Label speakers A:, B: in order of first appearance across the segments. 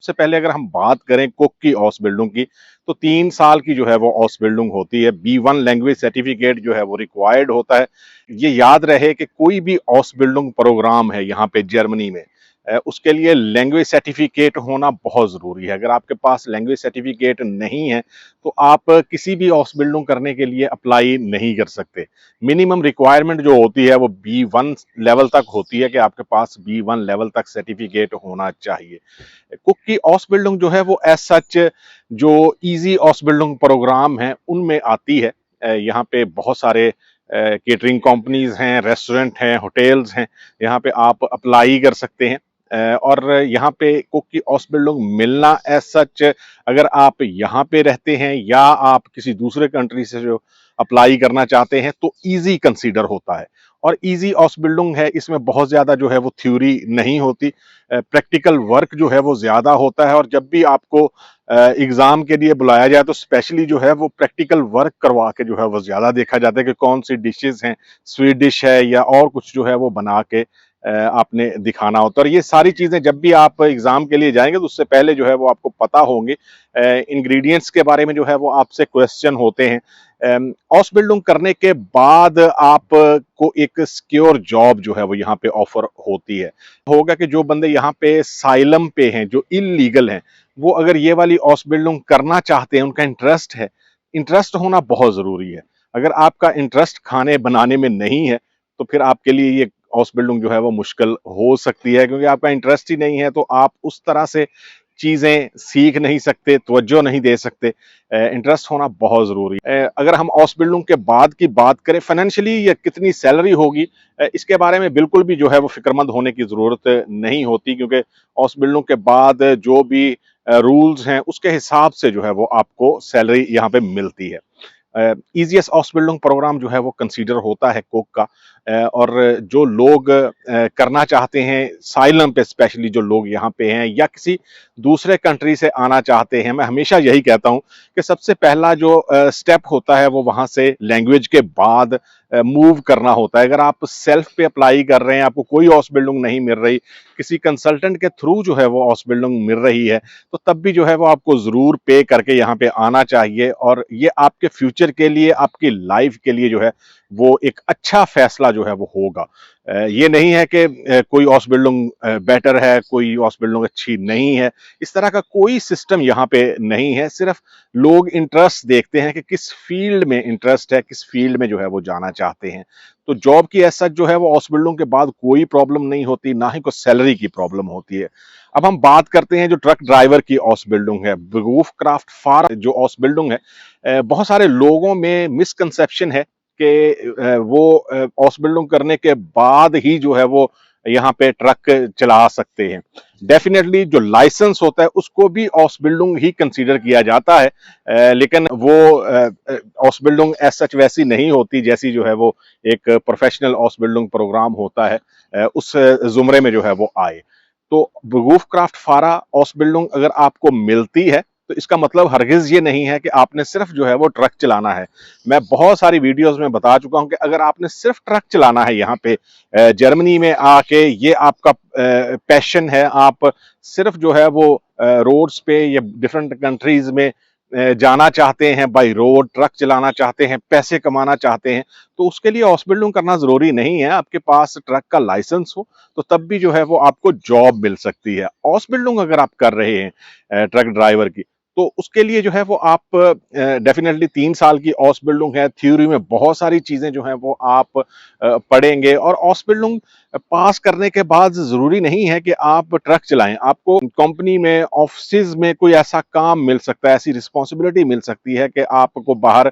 A: सबसे पहले अगर हम बात करें कुक की ऑसबिल्डिंग की, तो 3 साल की जो है वो ऑसबिल्डिंग होती है। B1 लैंग्वेज सर्टिफिकेट जो है वो रिक्वायर्ड होता है। ये याद रहे कि कोई भी ऑसबिल्डिंग प्रोग्राम है यहाँ पे जर्मनी में, उसके लिए लैंग्वेज सर्टिफिकेट होना बहुत ज़रूरी है। अगर आपके पास लैंग्वेज सर्टिफिकेट नहीं है, तो आप किसी भी ऑसबिल्डिंग करने के लिए अप्लाई नहीं कर सकते। मिनिमम रिक्वायरमेंट जो होती है वो B1 लेवल तक होती है कि आपके पास B1 लेवल तक सर्टिफिकेट होना चाहिए। कुक की ऑस बिल्डिंग जो है वो एज सच जो इजी ऑस बिल्डिंग प्रोग्राम है उनमें आती है। यहाँ पे बहुत सारे केटरिंग कंपनीज हैं, रेस्टोरेंट हैं, होटल्स हैं, यहाँ पे आप अप्लाई कर सकते हैं। और यहाँ पे कुक की ऑस बिल्डिंग मिलना एज सच, अगर आप यहाँ पे रहते हैं या आप किसी दूसरे कंट्री से जो अप्लाई करना चाहते हैं तो इजी कंसीडर होता है। और इजी ऑस बिल्डिंग है, इसमें बहुत ज्यादा जो है वो थ्योरी नहीं होती, प्रैक्टिकल वर्क जो है वो ज्यादा होता है। और जब भी आपको एग्जाम के लिए बुलाया जाए तो स्पेशली जो है वो प्रैक्टिकल वर्क करवा के जो है वो ज्यादा देखा जाता है कि कौन सी डिशेस हैं, स्वीट डिश है या और कुछ जो है वो बना के आपने दिखाना होता है। और ये सारी चीजें जब भी आप एग्जाम के लिए जाएंगे तो उससे पहले जो है वो आपको पता होंगे। इंग्रेडिएंट्स के बारे में जो है वो आपसे क्वेश्चन होते हैं। हाउस बिल्डिंग करने के बाद आपको एक सिक्योर जॉब जो है वो यहाँ पे ऑफर होती है। होगा कि जो बंदे यहाँ पे साइलम पे हैं, जो इलीगल हैं, वो अगर ये वाली हाउस बिल्डिंग करना चाहते हैं, उनका इंटरेस्ट है, इंटरेस्ट होना बहुत जरूरी है। अगर आपका इंटरेस्ट खाने बनाने में नहीं है तो फिर आपके लिए ये हाउस बिल्डिंग जो है वो मुश्किल हो सकती है, क्योंकि आपका इंटरेस्ट ही नहीं है तो आप उस तरह से चीजें सीख नहीं सकते, तवज्जो नहीं दे सकते। इंटरेस्ट होना बहुत जरूरी है। अगर हम हाउस बिल्डिंग के बाद की बात करें, फाइनेंशियली ये कितनी सैलरी होगी, इसके बारे में बिल्कुल भी जो है वो फिक्रमंद होने की जरूरत नहीं होती, क्योंकि हाउस बिल्डिंग के बाद जो भी रूल्स हैं उसके हिसाब से जो है वो आपको सैलरी यहाँ पे मिलती है। ईजीएस हाउस बिल्डिंग प्रोग्राम जो है वो कंसीडर होता है कुक का। और जो लोग करना चाहते हैं साइलम पे, स्पेशली जो लोग यहाँ पे हैं या किसी दूसरे कंट्री से आना चाहते हैं, मैं हमेशा यही कहता हूँ कि सबसे पहला जो स्टेप होता है वो वहां से लैंग्वेज के बाद मूव करना होता है। अगर आप सेल्फ पे अप्लाई कर रहे हैं, आपको कोई हाउस बिल्डिंग नहीं मिल रही, किसी कंसल्टेंट के थ्रू जो है वो हाउस बिल्डिंग मिल रही है, तो तब भी जो है वो आपको जरूर पे करके यहाँ पे आना चाहिए। और ये आपके फ्यूचर के लिए, आपकी लाइफ के लिए जो है वो एक अच्छा फैसला जो है वो होगा। ये नहीं है कि कोई हाउस बिल्डिंग बेटर है, कोई हाउस बिल्डिंग अच्छी नहीं है, इस तरह का कोई सिस्टम यहाँ पे नहीं है। सिर्फ लोग इंटरेस्ट देखते हैं कि किस फील्ड में इंटरेस्ट है, किस फील्ड में जो है वो जाना चाहते हैं। तो जॉब की ऐसा जो है वो हाउस बिल्डिंग के बाद कोई प्रॉब्लम नहीं होती, ना ही कोई सैलरी की प्रॉब्लम होती है। अब हम बात करते हैं जो ट्रक ड्राइवर की हाउस बिल्डिंग है, बेवकूफ क्राफ्ट फार जो हाउस बिल्डिंग है, बहुत सारे लोगों में मिसकंसेप्शन है कि वो हाउस बिल्डिंग करने के बाद ही जो है वो यहाँ पे ट्रक चला सकते हैं। डेफिनेटली जो लाइसेंस होता है उसको भी हाउस बिल्डिंग ही कंसीडर किया जाता है, लेकिन वो हाउस बिल्डिंग एज सच वैसी नहीं होती जैसी जो है वो एक प्रोफेशनल हाउस बिल्डिंग प्रोग्राम होता है, उस जुमरे में जो है वो आए। तो वुगूफ क्राफ्ट फारा हाउस बिल्डिंग अगर आपको मिलती है तो इसका मतलब हरगिज ये नहीं है कि आपने सिर्फ जो है वो ट्रक चलाना है। मैं बहुत सारी वीडियोस में बता चुका हूं कि अगर आपने सिर्फ ट्रक चलाना है यहाँ पे जर्मनी में आके, ये आपका पैशन है, आप सिर्फ जो है वो रोड्स पे या डिफरेंट कंट्रीज में जाना चाहते हैं, बाई रोड ट्रक चलाना चाहते हैं, पैसे कमाना चाहते हैं, तो उसके लिए हाउस बिल्डिंग करना जरूरी नहीं है। आपके पास ट्रक का लाइसेंस हो तो तब भी जो है वो आपको जॉब मिल सकती है। हाउस बिल्डिंग अगर आप कर रहे हैं ट्रक ड्राइवर की, तो उसके लिए जो है वो आप डेफिनेटली 3 साल की हाउस बिल्डिंग है। थ्योरी में बहुत सारी चीजें जो है वो आप पढ़ेंगे। और हाउस बिल्डिंग पास करने के बाद जरूरी नहीं है कि आप ट्रक चलाएं, आपको कंपनी में, ऑफिस में कोई ऐसा काम मिल सकता है, ऐसी रिस्पॉन्सिबिलिटी मिल सकती है कि आपको बाहर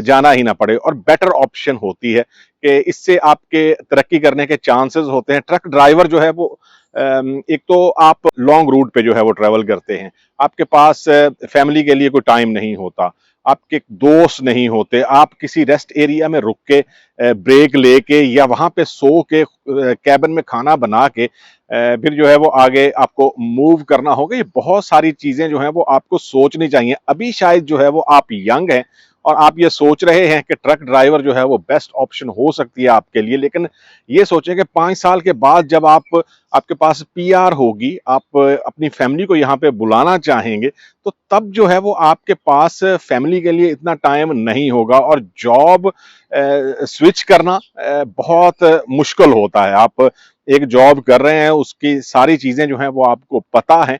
A: जाना ही ना पड़े। और बेटर ऑप्शन होती है कि इससे आपके तरक्की करने के चांसेस होते हैं। ट्रक ड्राइवर जो है वो एक तो आप लॉन्ग रूट पे जो है वो ट्रेवल करते हैं, आपके पास फैमिली के लिए कोई टाइम नहीं होता, आपके दोस्त नहीं होते, आप किसी रेस्ट एरिया में रुक के ब्रेक लेके या वहां पे सो के कैबिन में खाना बना के फिर जो है वो आगे आपको मूव करना होगा। ये बहुत सारी चीजें जो है वो आपको सोचनी चाहिए। अभी शायद जो है वो आप यंग हैं और आप ये सोच रहे हैं कि ट्रक ड्राइवर जो है वो बेस्ट ऑप्शन हो सकती है आपके लिए, लेकिन ये सोचें कि 5 साल के बाद जब आपके पास पीआर होगी, आप अपनी फैमिली को यहाँ पे बुलाना चाहेंगे, तो तब जो है वो आपके पास फैमिली के लिए इतना टाइम नहीं होगा और जॉब स्विच करना बहुत मुश्किल होता है। आप एक जॉब कर रहे हैं, उसकी सारी चीज़ें जो हैं वो आपको पता हैं,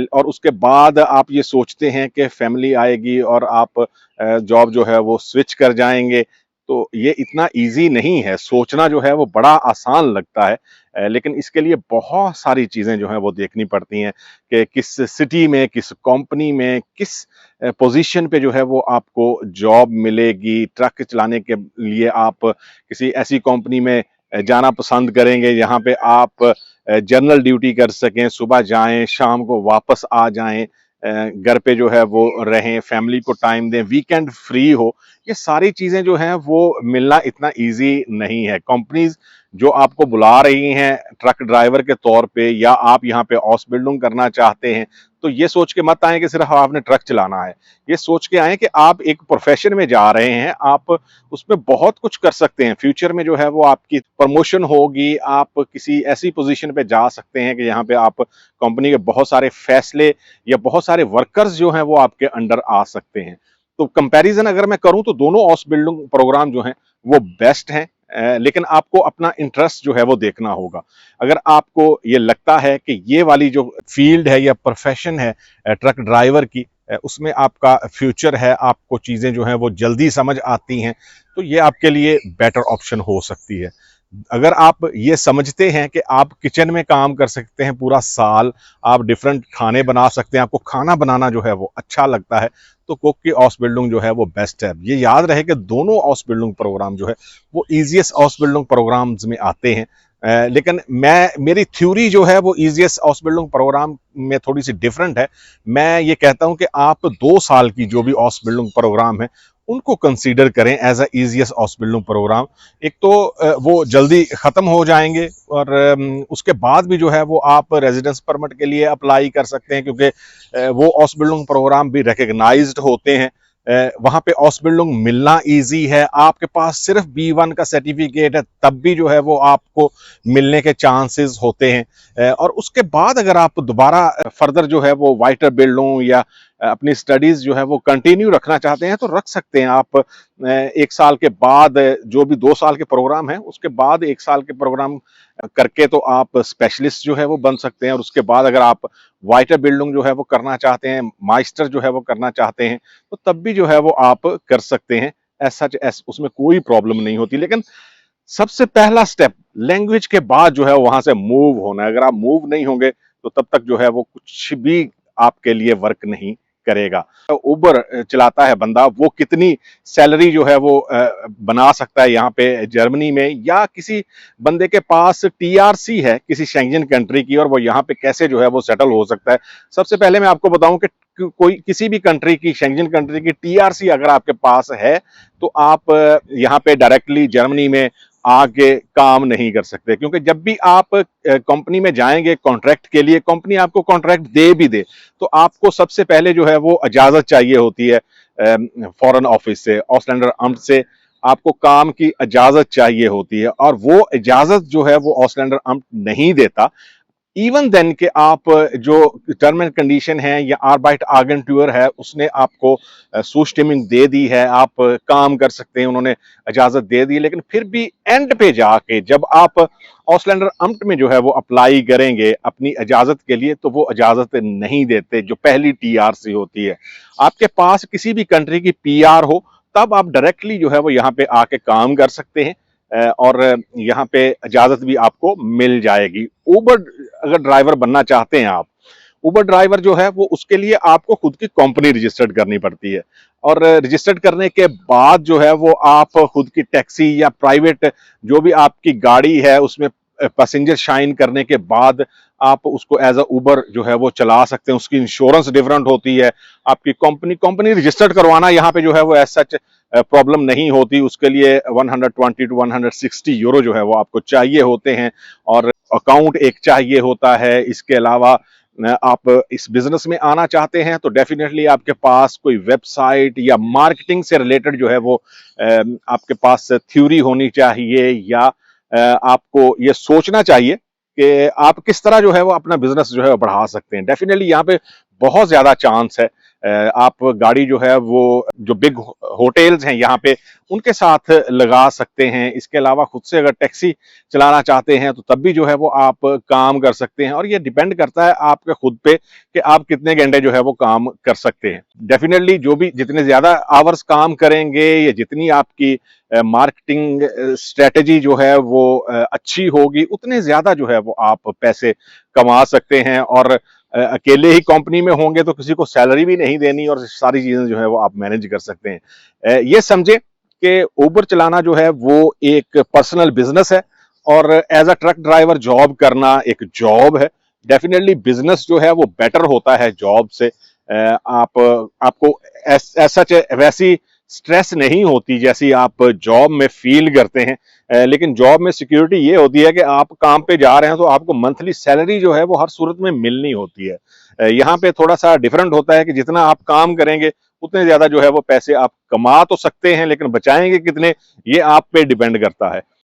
A: और उसके बाद आप ये सोचते हैं कि फैमिली आएगी और आप जॉब जो है वो स्विच कर जाएँगे, तो ये इतना ईज़ी नहीं है। सोचना जो है वो बड़ा आसान लगता है, लेकिन इसके लिए बहुत सारी चीज़ें जो हैं वो देखनी पड़ती हैं कि किस सिटी में, किस कंपनी में, किस पोज़ीशन पे जो है वो आपको जॉब मिलेगी। ट्रक चलाने के लिए आप किसी ऐसी कंपनी में जाना पसंद करेंगे जहाँ पे आप जनरल ड्यूटी कर सकें, सुबह जाएँ, शाम को वापस आ जाएँ, घर पे जो है वो रहें, फैमिली को टाइम दें, वीकेंड फ्री हो। ये सारी चीज़ें जो हैं वो मिलना इतना ईज़ी नहीं है। कंपनीज़ जो आपको बुला रही हैं ट्रक ड्राइवर के तौर पे, या आप यहाँ पे हाउस बिल्डिंग करना चाहते हैं, तो ये सोच के मत आएँ कि सिर्फ आपने ट्रक चलाना है। ये सोच के आएँ कि आप एक प्रोफ़ेशन में जा रहे हैं, आप उसमें बहुत कुछ कर सकते हैं। फ्यूचर में जो है वो आपकी प्रमोशन होगी, आप किसी ऐसी पोज़ीशन पे जा सकते हैं कि यहाँ पे आप कंपनी के बहुत सारे फैसले या बहुत सारे वर्कर्स जो हैं वो आपके अंडर आ सकते हैं। तो कंपैरिजन अगर मैं करूं तो दोनों हाउस बिल्डिंग प्रोग्राम जो हैं वो बेस्ट हैं, लेकिन आपको अपना इंटरेस्ट जो है वो देखना होगा। अगर आपको ये लगता है कि ये वाली जो फील्ड है या प्रोफेशन है ट्रक ड्राइवर की, उसमें आपका फ्यूचर है, आपको चीज़ें जो हैं वो जल्दी समझ आती हैं, तो ये आपके लिए बेटर ऑप्शन हो सकती है। अगर आप ये समझते हैं कि आप किचन में काम कर सकते हैं पूरा साल, आप डिफरेंट खाने बना सकते हैं, आपको खाना बनाना जो है वो अच्छा लगता है, तो कुक की हाउस बिल्डिंग जो है वो बेस्ट है। ये याद रहे कि दोनों हाउस बिल्डिंग प्रोग्राम जो है वो ईजीएस्ट हाउस बिल्डिंग प्रोग्राम्स में आते हैं। लेकिन मेरी थ्योरी जो है वो ईजीएस्ट हाउस बिल्डिंग प्रोग्राम में थोड़ी सी डिफरेंट है। मैं ये कहता हूं कि आप 2 साल की जो भी हाउस बिल्डिंग प्रोग्राम है उनको कंसीडर करें as a easiest house building program. एक तो वो जल्दी ख़त्म हो जाएंगे, और उसके बाद भी जो है वो आप रेजिडेंस परमिट के लिए अप्लाई कर सकते हैं, क्योंकि वो हाउस बिल्डिंग प्रोग्राम भी रिकग्नाइज्ड होते हैं। वहाँ पे हाउस बिल्डिंग मिलना इजी है। आपके पास सिर्फ B1 का सर्टिफिकेट है तब भी जो है वो आपको मिलने के चांसेस होते हैं। और उसके बाद अगर आप दोबारा फर्दर जो है वो वाइटर बिल्डिंग या अपनी स्टडीज जो है वो कंटिन्यू रखना चाहते हैं तो रख सकते हैं आप। 1 साल के बाद जो भी 2 साल के प्रोग्राम है उसके बाद 1 साल के प्रोग्राम करके तो आप स्पेशलिस्ट जो है वो बन सकते हैं, और उसके बाद अगर आप वाइटर बिल्डिंग जो है वो करना चाहते हैं, मास्टर जो है वो करना चाहते हैं, तो तब भी जो है वो आप कर सकते हैं। ऐसा उसमें कोई प्रॉब्लम नहीं होती। लेकिन सबसे पहला स्टेप लैंग्वेज के बाद जो है वहां से मूव होना है। अगर आप मूव नहीं होंगे तो तब तक जो है वो कुछ भी आपके लिए वर्क नहीं करेगा। तो उबर चलाता है बंदा, वो कितनी सैलरी जो है वो बना सकता है यहाँ पे जर्मनी में, या किसी बंदे के पास टीआरसी है किसी शेंजन कंट्री की और वो यहाँ पे कैसे जो है वो सेटल हो सकता है। सबसे पहले मैं आपको बताऊं कि कोई किसी भी कंट्री की, शेंजन कंट्री की टीआरसी अगर आपके पास है तो आप यहाँ पे डायरेक्टली जर्मनी में आके काम नहीं कर सकते, क्योंकि जब भी आप कंपनी में जाएंगे कॉन्ट्रैक्ट के लिए, कंपनी आपको कॉन्ट्रैक्ट दे भी दे तो आपको सबसे पहले जो है वो इजाजत चाहिए होती है फॉरेन ऑफिस से, ऑस्लैंडर अम्ट से आपको काम की इजाजत चाहिए होती है, और वो इजाजत जो है वो ऑस्लैंडर अम्ट नहीं देता। इवन देन के आप जो टर्म एंड कंडीशन है या आर्बाइट आगेंटूर है उसने आपको सूस्टिमिंग दे दी है, आप काम कर सकते हैं, उन्होंने इजाजत दे दी, लेकिन फिर भी एंड पे जाके जब आप ऑस्लैंडर अम्ट में जो है वो अप्लाई करेंगे अपनी इजाजत के लिए तो वो इजाजत नहीं देते जो पहली टीआरसी होती है। आपके पास किसी भी कंट्री की पीआर हो तब आप डायरेक्टली जो है वो यहाँ पे आके काम कर सकते हैं, और यहाँ पे इजाजत भी आपको मिल जाएगी। उबर अगर ड्राइवर बनना चाहते हैं आप, उबर ड्राइवर जो है वो उसके लिए आपको खुद की कंपनी रजिस्टर्ड करनी पड़ती है, और रजिस्टर्ड करने के बाद जो है वो आप खुद की टैक्सी या प्राइवेट जो भी आपकी गाड़ी है उसमें पैसेंजर शाइन करने के बाद आप उसको एज अ उबर जो है वो चला सकते हैं। उसकी इंश्योरेंस डिफरेंट होती है। आपकी कंपनी रजिस्टर्ड करवाना यहाँ पे जो है वो एज सच प्रॉब्लम नहीं होती। उसके लिए 120 टू 160 यूरो जो है वो आपको चाहिए होते हैं, और अकाउंट एक चाहिए होता है। इसके अलावा आप इस बिजनेस में आना चाहते हैं तो डेफिनेटली आपके पास कोई वेबसाइट या मार्केटिंग से रिलेटेड जो है वो आपके पास थ्योरी होनी चाहिए, या आपको ये सोचना चाहिए कि आप किस तरह जो है वो अपना बिजनेस जो है वो बढ़ा सकते हैं। डेफिनेटली यहाँ पे बहुत ज्यादा चांस है। आप गाड़ी जो है वो जो बिग होटल्स हैं यहाँ पे उनके साथ लगा सकते हैं। इसके अलावा खुद से अगर टैक्सी चलाना चाहते हैं तो तब भी जो है वो आप काम कर सकते हैं, और ये डिपेंड करता है आपके खुद पे कि आप कितने घंटे जो है वो काम कर सकते हैं। डेफिनेटली जो भी जितने ज्यादा आवर्स काम करेंगे या जितनी आपकी मार्केटिंग स्ट्रेटेजी जो है वो अच्छी होगी, उतने ज्यादा जो है वो आप पैसे कमा सकते हैं। और अकेले ही कंपनी में होंगे तो किसी को सैलरी भी नहीं देनी और सारी चीजें जो है वो आप मैनेज कर सकते हैं। ये समझे कि उबर चलाना जो है वो एक पर्सनल बिजनेस है, और as a truck driver job करना एक जॉब है। डेफिनेटली बिजनेस जो है वो बेटर होता है जॉब से। आप आपको सच वैसी स्ट्रेस नहीं होती जैसी आप जॉब में फील करते हैं। लेकिन जॉब में सिक्योरिटी ये होती है कि आप काम पे जा रहे हैं तो आपको मंथली सैलरी जो है वो हर सूरत में मिलनी होती है। यहाँ पे थोड़ा सा डिफरेंट होता है कि जितना आप काम करेंगे उतने ज्यादा जो है वो पैसे आप कमा तो सकते हैं, लेकिन बचाएंगे कितने ये आप पे डिपेंड करता है।